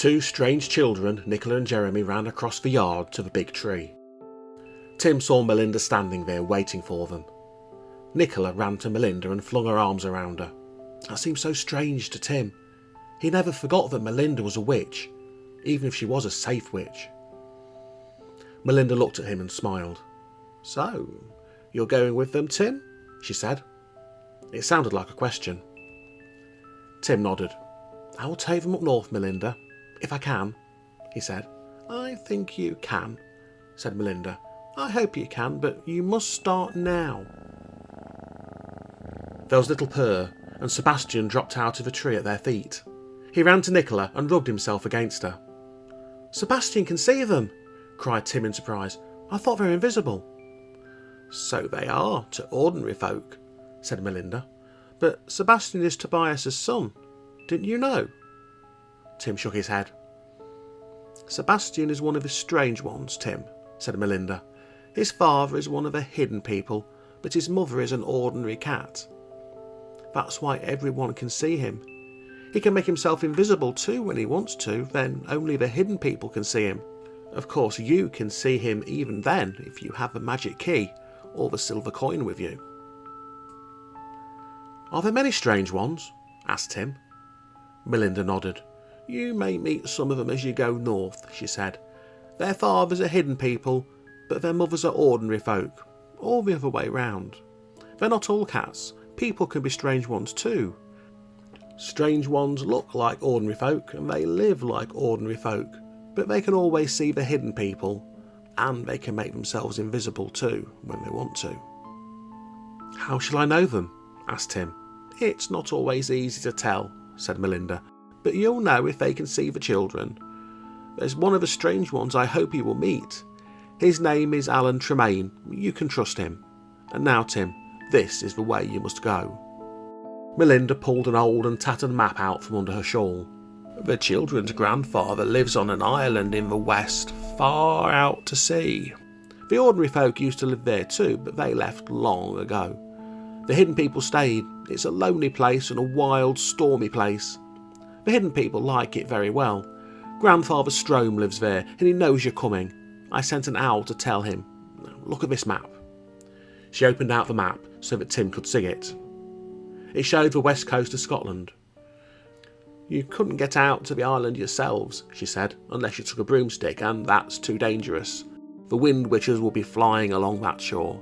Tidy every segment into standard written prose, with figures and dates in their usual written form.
Two strange children, Nicola and Jeremy, ran across the yard to the big tree. Tim saw Melinda standing there waiting for them. Nicola ran to Melinda and flung her arms around her. That seemed so strange to Tim. He never forgot that Melinda was a witch, even if she was a safe witch. Melinda looked at him and smiled. "So, you're going with them, Tim?" she said. It sounded like a question. Tim nodded. "I will take them up north, Melinda, if I can," he said. "I think you can," said Melinda. "I hope you can, but you must start now." There was a little purr, and Sebastian dropped out of a tree at their feet. He ran to Nicola and rubbed himself against her. "Sebastian can see them!" cried Tim in surprise. "I thought they were invisible." "So they are to ordinary folk," said Melinda. "But Sebastian is Tobias's son. Didn't you know?" Tim shook his head. "Sebastian is one of the strange ones, Tim," said Melinda. "His father is one of the hidden people, but his mother is an ordinary cat. That's why everyone can see him. He can make himself invisible too when he wants to, then only the hidden people can see him. Of course, you can see him even then if you have the magic key or the silver coin with you." "Are there many strange ones?" asked Tim. Melinda nodded. "You may meet some of them as you go north," she said. "Their fathers are hidden people, but their mothers are ordinary folk, or the other way round. They're not all cats. People can be strange ones too. Strange ones look like ordinary folk and they live like ordinary folk, but they can always see the hidden people, and they can make themselves invisible too when they want to." "How shall I know them?" asked Tim. "It's not always easy to tell," said Melinda, "but you'll know if they can see the children. There's one of the strange ones I hope you will meet. His name is Alan Tremaine. You can trust him. And now, Tim, this is the way you must go." Melinda pulled an old and tattered map out from under her shawl. "The children's grandfather lives on an island in the west, far out to sea. The ordinary folk used to live there too, but they left long ago. The hidden people stayed. It's a lonely place and a wild, stormy place. The hidden people like it very well. Grandfather Strome lives there, and he knows you're coming. I sent an owl to tell him. Look at this map." She opened out the map so that Tim could see it. It showed the west coast of Scotland. "You couldn't get out to the island yourselves," she said, "unless you took a broomstick, and that's too dangerous. The wind witches will be flying along that shore.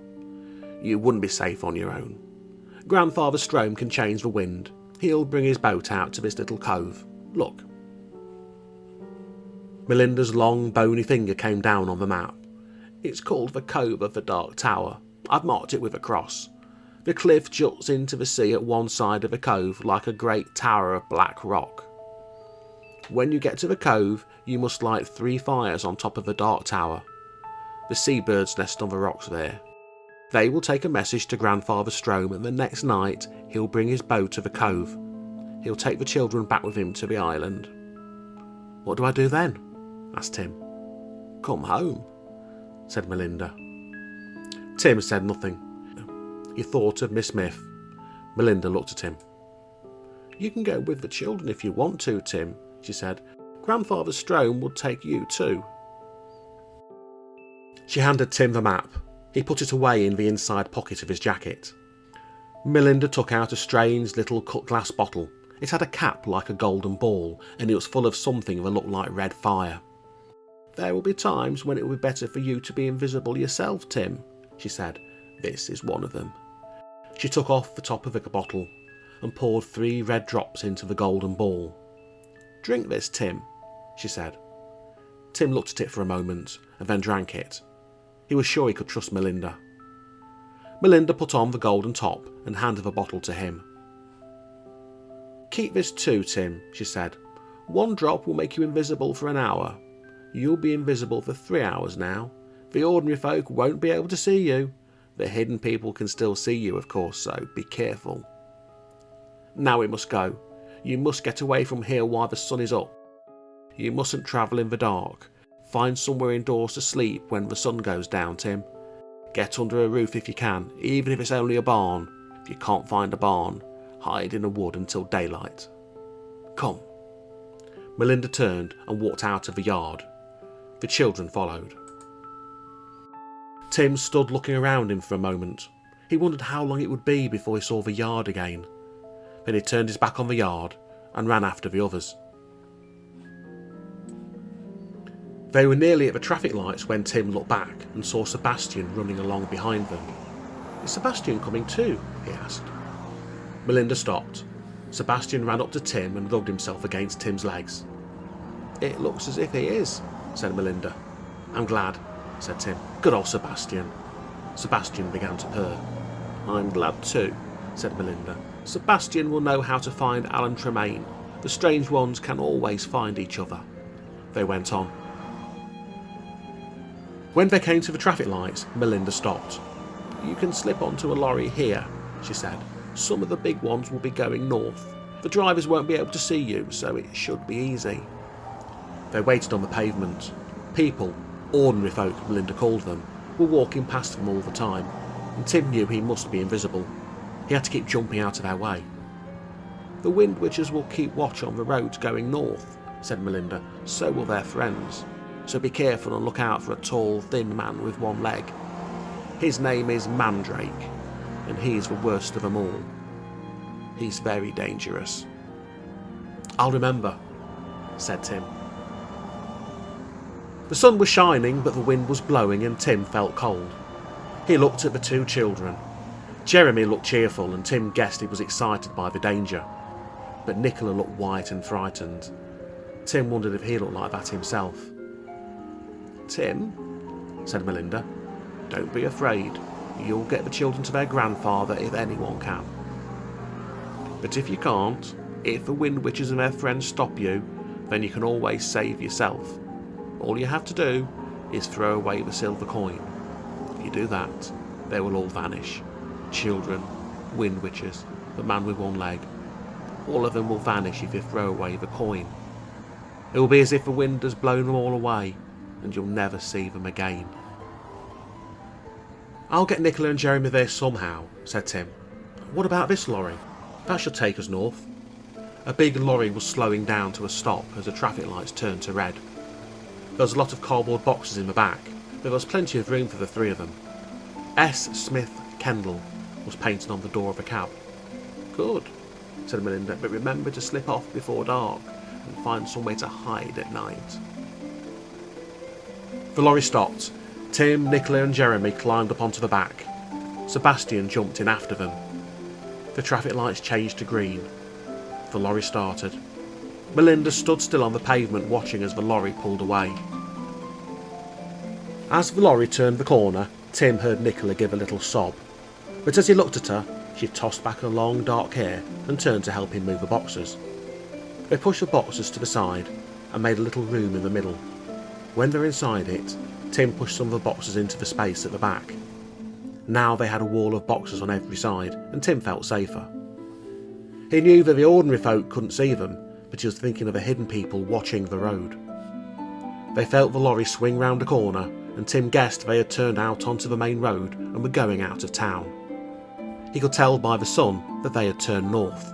You wouldn't be safe on your own. Grandfather Strome can change the wind. He'll bring his boat out to this little cove. Look." Melinda's long, bony finger came down on the map. "It's called the Cove of the Dark Tower. I've marked it with a cross. The cliff juts into the sea at one side of the cove like a great tower of black rock. When you get to the cove, you must light 3 fires on top of the dark tower. The seabirds nest on the rocks there. They will take a message to Grandfather Strome, and the next night he'll bring his boat to the cove. He'll take the children back with him to the island." "What do I do then?" asked Tim. "Come home," said Melinda. Tim said nothing. He thought of Miss Smith. Melinda looked at him. "You can go with the children if you want to, Tim," she said. "Grandfather Strome will take you too." She handed Tim the map. He put it away in the inside pocket of his jacket. Melinda took out a strange little cut glass bottle. It had a cap like a golden ball, and it was full of something that looked like red fire. "There will be times when it will be better for you to be invisible yourself, Tim," she said. "This is one of them." She took off the top of the bottle and poured 3 red drops into the golden ball. "Drink this, Tim," she said. Tim looked at it for a moment and then drank it. He was sure he could trust Melinda. Melinda put on the golden top and handed the bottle to him. "Keep this too, Tim," she said. "1 drop will make you invisible for an hour. You'll be invisible for 3 hours now. The ordinary folk won't be able to see you. The hidden people can still see you, of course, so be careful. Now we must go. You must get away from here while the sun is up. You mustn't travel in the dark. Find somewhere indoors to sleep when the sun goes down, Tim. Get under a roof if you can, even if it's only a barn. If you can't find a barn, hide in a wood until daylight. Come." Melinda turned and walked out of the yard. The children followed. Tim stood looking around him for a moment. He wondered how long it would be before he saw the yard again. Then he turned his back on the yard and ran after the others. They were nearly at the traffic lights when Tim looked back and saw Sebastian running along behind them. "Is Sebastian coming too?" he asked. Melinda stopped. Sebastian ran up to Tim and rubbed himself against Tim's legs. "It looks as if he is," said Melinda. "I'm glad," said Tim. "Good old Sebastian." Sebastian began to purr. "I'm glad too," said Melinda. "Sebastian will know how to find Alan Tremaine. The strange ones can always find each other." They went on. When they came to the traffic lights, Melinda stopped. "You can slip onto a lorry here," she said. "Some of the big ones will be going north. The drivers won't be able to see you, so it should be easy." They waited on the pavement. People, ordinary folk Melinda called them, were walking past them all the time, and Tim knew he must be invisible. He had to keep jumping out of their way. "The Wind Witches will keep watch on the roads going north," said Melinda. "So will their friends. So be careful and look out for a tall, thin man with one leg. His name is Mandrake, and he's the worst of them all. He's very dangerous." "I'll remember," said Tim. The sun was shining, but the wind was blowing and Tim felt cold. He looked at the two children. Jeremy looked cheerful and Tim guessed he was excited by the danger. But Nicola looked white and frightened. Tim wondered if he looked like that himself. "Tim," said Melinda, "don't be afraid. You'll get the children to their grandfather if anyone can. But if you can't, if the Wind Witches and their friends stop you, then you can always save yourself. All you have to do is throw away the silver coin. If you do that, they will all vanish. Children, Wind Witches, the man with one leg. All of them will vanish if you throw away the coin. It will be as if the wind has blown them all away, and you'll never see them again." "I'll get Nicola and Jeremy there somehow," said Tim. "What about this lorry? That should take us north." A big lorry was slowing down to a stop as the traffic lights turned to red. There was a lot of cardboard boxes in the back, but there was plenty of room for the three of them. S. Smith Kendall was painted on the door of the cab. "Good," said Melinda, "but remember to slip off before dark and find somewhere to hide at night." The lorry stopped. Tim, Nicola and Jeremy climbed up onto the back. Sebastian jumped in after them. The traffic lights changed to green. The lorry started. Melinda stood still on the pavement watching as the lorry pulled away. As the lorry turned the corner, Tim heard Nicola give a little sob. But as he looked at her, she tossed back her long dark hair and turned to help him move the boxes. They pushed the boxes to the side and made a little room in the middle. When they were inside it, Tim pushed some of the boxes into the space at the back. Now they had a wall of boxes on every side, and Tim felt safer. He knew that the ordinary folk couldn't see them, but he was thinking of the hidden people watching the road. They felt the lorry swing round a corner, and Tim guessed they had turned out onto the main road and were going out of town. He could tell by the sun that they had turned north.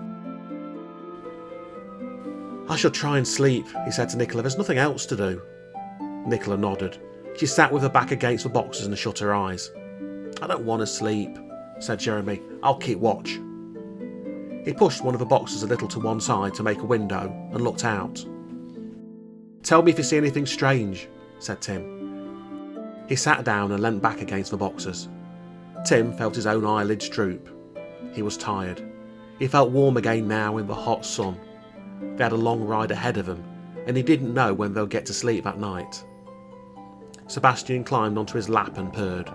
"I shall try and sleep," he said to Nicola. "There's nothing else to do." Nicola nodded. She sat with her back against the boxes and shut her eyes. "I don't want to sleep," said Jeremy. "I'll keep watch." He pushed one of the boxes a little to one side to make a window and looked out. "Tell me if you see anything strange," said Tim. He sat down and leant back against the boxes. Tim felt his own eyelids droop. He was tired. He felt warm again now in the hot sun. They had a long ride ahead of them, and he didn't know when they'll get to sleep that night. Sebastian climbed onto his lap and purred.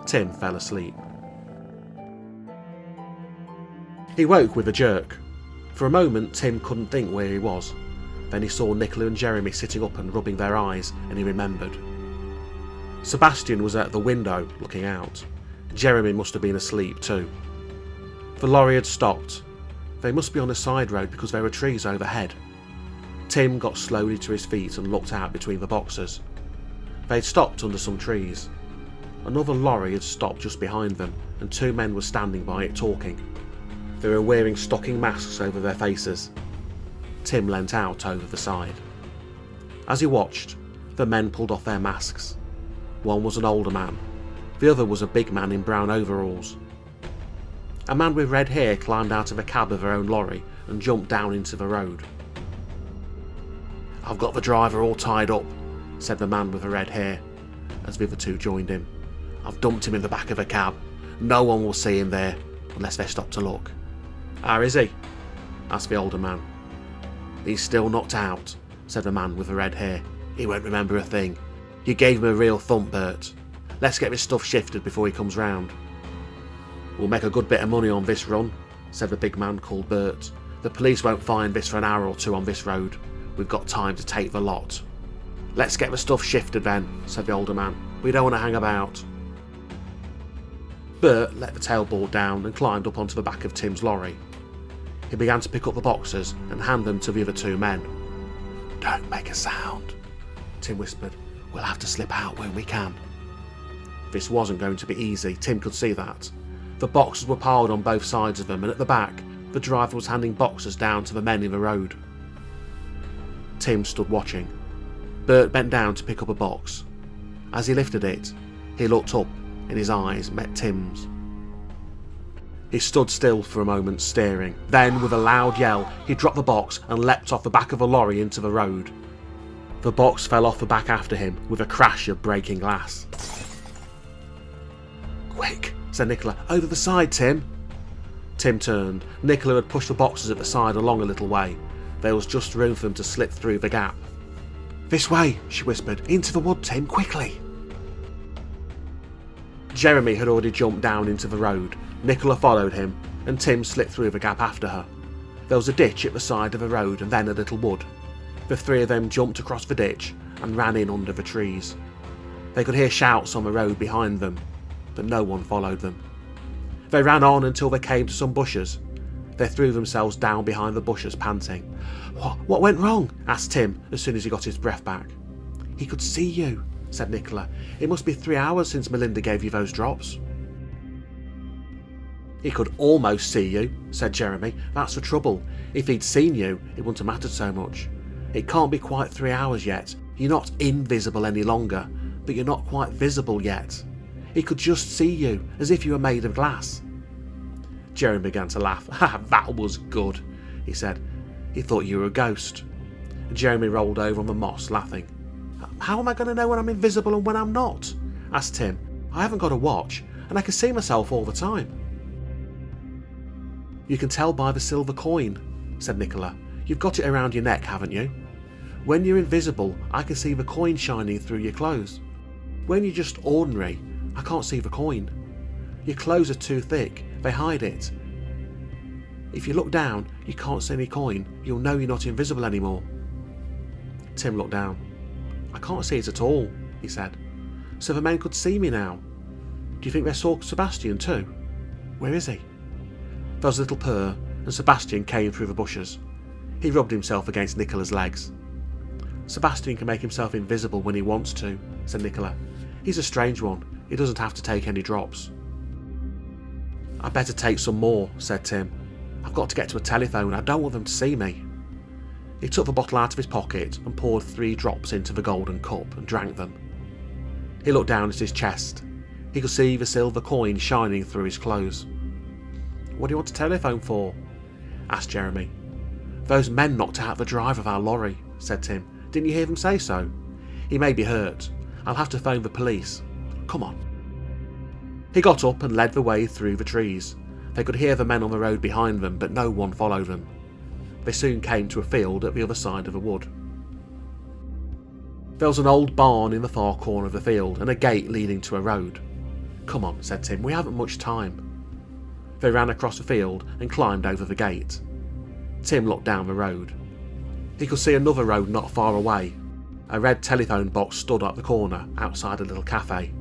Tim fell asleep. He woke with a jerk. For a moment Tim couldn't think where he was. Then he saw Nicola and Jeremy sitting up and rubbing their eyes, and he remembered. Sebastian was at the window looking out. Jeremy must have been asleep too. The lorry had stopped. They must be on a side road because there were trees overhead. Tim got slowly to his feet and looked out between the boxes. They had stopped under some trees. Another lorry had stopped just behind them, and two men were standing by it talking. They were wearing stocking masks over their faces. Tim leant out over the side. As he watched, the men pulled off their masks. One was an older man, the other was a big man in brown overalls. A man with red hair climbed out of a cab of her own lorry and jumped down into the road. "I've got the driver all tied up," said the man with the red hair, as the other two joined him. "I've dumped him in the back of a cab. No one will see him there, unless they stop to look." "How is he?" asked the older man. "He's still knocked out," said the man with the red hair. "He won't remember a thing. You gave him a real thump, Bert. Let's get this stuff shifted before he comes round." "We'll make a good bit of money on this run," said the big man called Bert. "The police won't find this for an hour or two on this road. We've got time to take the lot." "Let's get the stuff shifted then," said the older man. "We don't want to hang about." Bert let the tailboard down and climbed up onto the back of Tim's lorry. He began to pick up the boxes and hand them to the other two men. "Don't make a sound," Tim whispered. "We'll have to slip out when we can." This wasn't going to be easy, Tim could see that. The boxes were piled on both sides of them, and at the back, the driver was handing boxes down to the men in the road. Tim stood watching. Bert bent down to pick up a box. As he lifted it, he looked up and his eyes met Tim's. He stood still for a moment, staring. Then, with a loud yell, he dropped the box and leapt off the back of the lorry into the road. The box fell off the back after him, with a crash of breaking glass. "Quick," said Nicola. "Over the side, Tim." Tim turned. Nicola had pushed the boxes at the side along a little way. There was just room for them to slip through the gap. "This way," she whispered. "Into the wood, Tim, quickly." Jeremy had already jumped down into the road. Nicola followed him, and Tim slipped through the gap after her. There was a ditch at the side of the road and then a little wood. The three of them jumped across the ditch and ran in under the trees. They could hear shouts on the road behind them, but no one followed them. They ran on until they came to some bushes. They threw themselves down behind the bushes, panting. What went wrong?" asked Tim as soon as he got his breath back. "He could see you," said Nicola. "It must be 3 hours since Melinda gave you those drops." "He could almost see you," said Jeremy. "That's the trouble. If he'd seen you, it wouldn't have mattered so much. It can't be quite 3 hours yet. You're not invisible any longer, but you're not quite visible yet. He could just see you, as if you were made of glass." Jeremy began to laugh. "Ha, that was good," he said. "He thought you were a ghost." Jeremy rolled over on the moss, laughing. "How am I going to know when I'm invisible and when I'm not?" asked Tim. "I haven't got a watch, and I can see myself all the time." "You can tell by the silver coin," said Nicola. "You've got it around your neck, haven't you? When you're invisible, I can see the coin shining through your clothes. When you're just ordinary, I can't see the coin. Your clothes are too thick, they hide it. If you look down, you can't see any coin, you'll know you're not invisible anymore." Tim looked down. "I can't see it at all," he said. "So the men could see me now. Do you think they saw Sebastian too? Where is he?" There was a little purr, and Sebastian came through the bushes. He rubbed himself against Nicola's legs. "Sebastian can make himself invisible when he wants to," said Nicola. "He's a strange one. He doesn't have to take any drops." "I'd better take some more," said Tim. "I've got to get to a telephone. I don't want them to see me." He took the bottle out of his pocket and poured 3 drops into the golden cup and drank them. He looked down at his chest. He could see the silver coin shining through his clothes. "What do you want a telephone for?" asked Jeremy. "Those men knocked out the driver of our lorry," said Tim. "Didn't you hear them say so? He may be hurt. I'll have to phone the police. Come on." He got up and led the way through the trees. They could hear the men on the road behind them, but no one followed them. They soon came to a field at the other side of the wood. There was an old barn in the far corner of the field and a gate leading to a road. "Come on," said Tim. "We haven't much time." They ran across the field and climbed over the gate. Tim looked down the road. He could see another road not far away. A red telephone box stood at the corner outside a little cafe.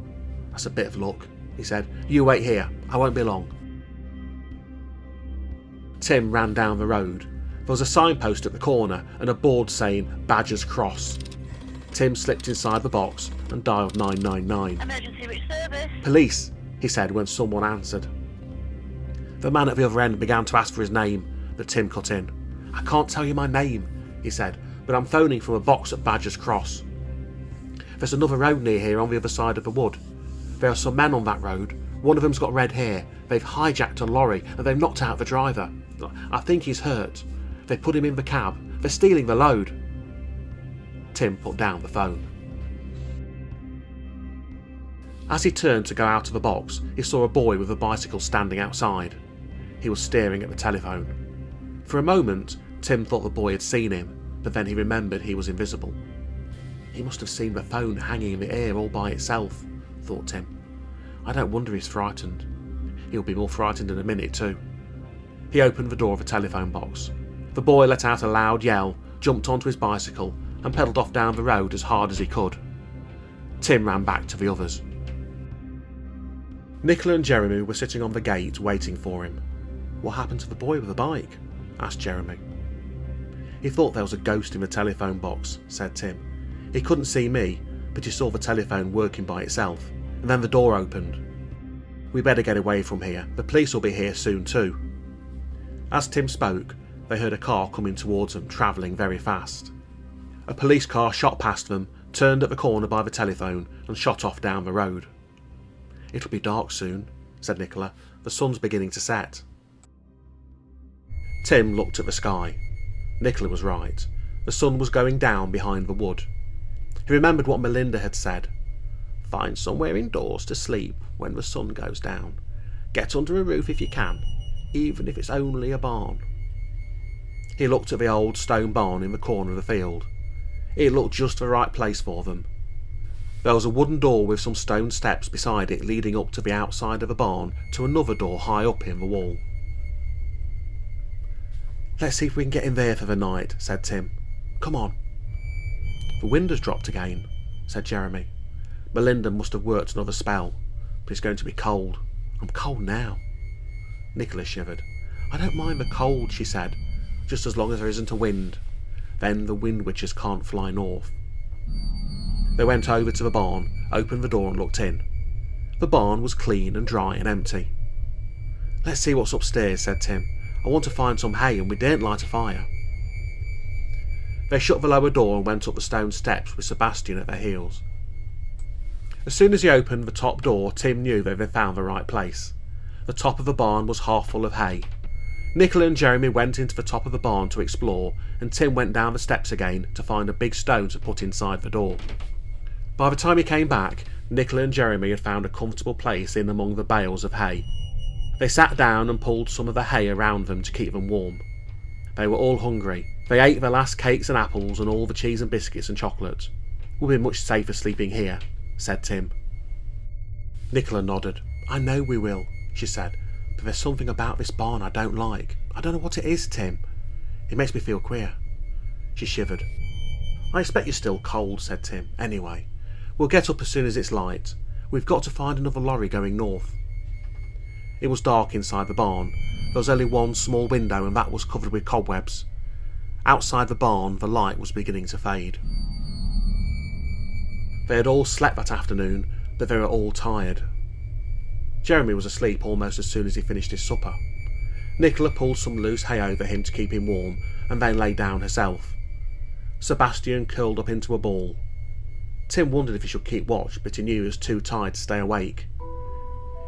"That's a bit of luck," he said. "You wait here. I won't be long." Tim ran down the road. There was a signpost at the corner and a board saying Badger's Cross. Tim slipped inside the box and dialed 999. "Emergency, which service?" "Police," he said when someone answered. The man at the other end began to ask for his name, but Tim cut in. "I can't tell you my name. he said, but I'm phoning from a box at Badger's Cross. There's another road near here on the other side of the wood. There are some men on that road. One of them's got red hair. They've hijacked a lorry and they've knocked out the driver. I think he's hurt. They put him in the cab. They're stealing the load. Tim put down the phone. As he turned to go out of the box, he saw a boy with a bicycle standing outside. He was staring at the telephone. For a moment, Tim thought the boy had seen him, but then he remembered he was invisible. He must have seen the phone hanging in the air all by itself, thought Tim. I don't wonder he's frightened. He'll be more frightened in a minute too. He opened the door of the telephone box. The boy let out a loud yell, jumped onto his bicycle, and pedalled off down the road as hard as he could. Tim ran back to the others. Nicola and Jeremy were sitting on the gate waiting for him. What happened to the boy with the bike? Asked Jeremy. He thought there was a ghost in the telephone box, said Tim. He couldn't see me, but he saw the telephone working by itself, and then the door opened. We better get away from here. The police will be here soon too. As Tim spoke, they heard a car coming towards them, travelling very fast. A police car shot past them, turned at the corner by the telephone, and shot off down the road. It'll be dark soon, said Nicola. The sun's beginning to set. Tim looked at the sky. Nicola was right. The sun was going down behind the wood. He remembered what Melinda had said. Find somewhere indoors to sleep when the sun goes down. Get under a roof if you can, even if it's only a barn. He looked at the old stone barn in the corner of the field. It looked just the right place for them. There was a wooden door with some stone steps beside it leading up to the outside of the barn to another door high up in the wall. Let's see if we can get in there for the night, said Tim. Come on. The wind has dropped again, said Jeremy. Melinda must have worked another spell, but it's going to be cold. I'm cold now. Nicola shivered. I don't mind the cold, she said, just as long as there isn't a wind. Then the wind witches can't fly north. They went over to the barn, opened the door and looked in. The barn was clean and dry and empty. Let's see what's upstairs, said Tim. I want to find some hay and we daren't light a fire. They shut the lower door and went up the stone steps with Sebastian at their heels. As soon as he opened the top door, Tim knew they had found the right place. The top of the barn was half full of hay. Nicola and Jeremy went into the top of the barn to explore, and Tim went down the steps again to find a big stone to put inside the door. By the time he came back, Nicola and Jeremy had found a comfortable place in among the bales of hay. They sat down and pulled some of the hay around them to keep them warm. They were all hungry. They ate their last cakes and apples and all the cheese and biscuits and chocolate. We'll be much safer sleeping here, said Tim. Nicola nodded. I know we will, she said, but there's something about this barn I don't like. I don't know what it is, Tim. It makes me feel queer. She shivered. I expect you're still cold, said Tim. Anyway, we'll get up as soon as it's light. We've got to find another lorry going north. It was dark inside the barn. There was only one small window and that was covered with cobwebs. Outside the barn, the light was beginning to fade. They had all slept that afternoon, but they were all tired. Jeremy was asleep almost as soon as he finished his supper. Nicola pulled some loose hay over him to keep him warm, and then lay down herself. Sebastian curled up into a ball. Tim wondered if he should keep watch, but he knew he was too tired to stay awake.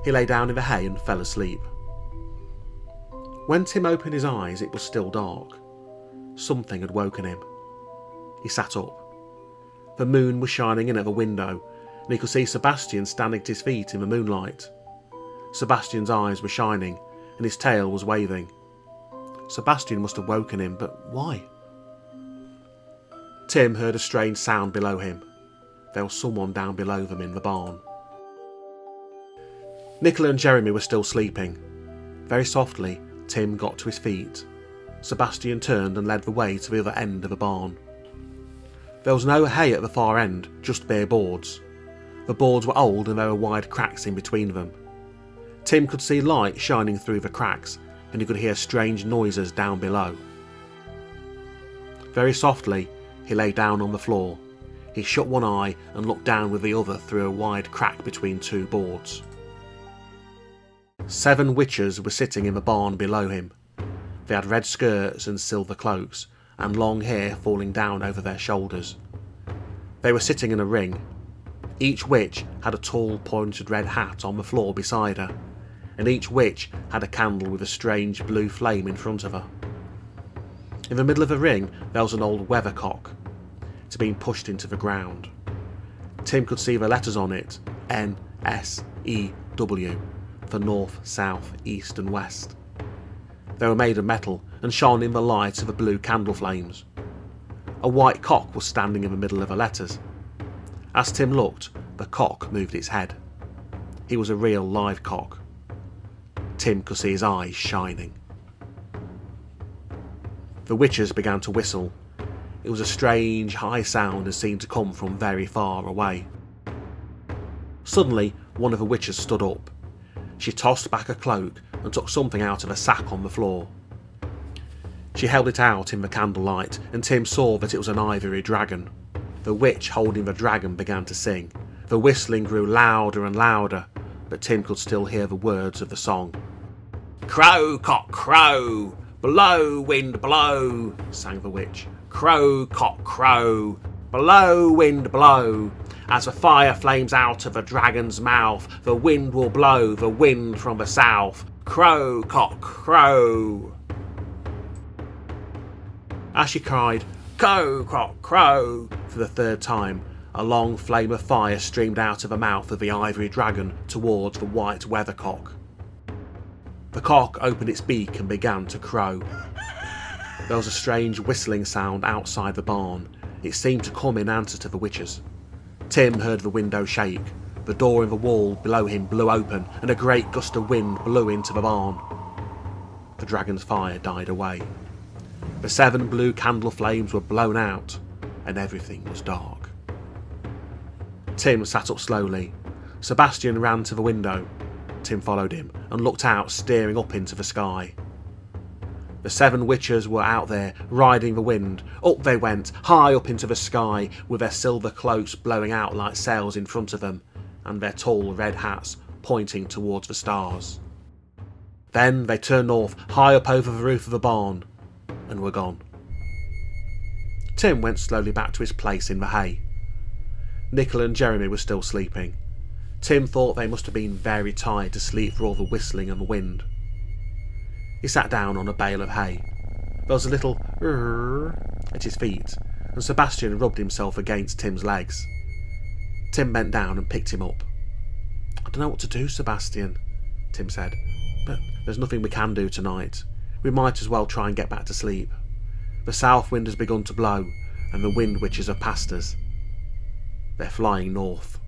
He lay down in the hay and fell asleep. When Tim opened his eyes, it was still dark. Something had woken him. He sat up. The moon was shining in at the window, and he could see Sebastian standing at his feet in the moonlight. Sebastian's eyes were shining, and his tail was waving. Sebastian must have woken him, but why? Tim heard a strange sound below him. There was someone down below them in the barn. Nicola and Jeremy were still sleeping. Very softly, Tim got to his feet. Sebastian turned and led the way to the other end of the barn. There was no hay at the far end, just bare boards. The boards were old and there were wide cracks in between them. Tim could see light shining through the cracks, and he could hear strange noises down below. Very softly, he lay down on the floor. He shut one eye and looked down with the other through a wide crack between two boards. 7 witches were sitting in the barn below him. They had red skirts and silver cloaks, and long hair falling down over their shoulders. They were sitting in a ring. Each witch had a tall pointed red hat on the floor beside her, and each witch had a candle with a strange blue flame in front of her. In the middle of the ring there was an old weathercock. It had been pushed into the ground. Tim could see the letters on it, N-S-E-W, for north, south, east and west. They were made of metal and shone in the light of the blue candle flames. A white cock was standing in the middle of the letters. As Tim looked, the cock moved its head. He was a real live cock. Tim could see his eyes shining. The witches began to whistle. It was a strange, high sound and seemed to come from very far away. Suddenly, one of the witches stood up. She tossed back a cloak and took something out of a sack on the floor. She held it out in the candlelight, and Tim saw that it was an ivory dragon. The witch holding the dragon began to sing. The whistling grew louder and louder, but Tim could still hear the words of the song. "Crow, cock, crow! Blow, wind, blow!" sang the witch. "Crow, cock, crow! Blow, wind, blow! As the fire flames out of the dragon's mouth, the wind will blow, the wind from the south. Crow, cock, crow!" As she cried, "Crow, cock, crow!" for the third time, a long flame of fire streamed out of the mouth of the ivory dragon towards the white weathercock. The cock opened its beak and began to crow. There was a strange whistling sound outside the barn. It seemed to come in answer to the witches. Tim heard the window shake. The door in the wall below him blew open, and a great gust of wind blew into the barn. The dragon's fire died away. The 7 blue candle flames were blown out, and everything was dark. Tim sat up slowly. Sebastian ran to the window. Tim followed him and looked out, staring up into the sky. The 7 witches were out there, riding the wind. Up they went, high up into the sky, with their silver cloaks blowing out like sails in front of them, and their tall red hats pointing towards the stars. Then they turned north, high up over the roof of the barn, and were gone. Tim went slowly back to his place in the hay. Nicola and Jeremy were still sleeping. Tim thought they must have been very tired to sleep for all the whistling and the wind. He sat down on a bale of hay. There was a little at his feet, and Sebastian rubbed himself against Tim's legs. Tim bent down and picked him up. "I don't know what to do, Sebastian," Tim said, "but there's nothing we can do tonight. We might as well try and get back to sleep. The south wind has begun to blow, and the wind witches have passed us. They're flying north."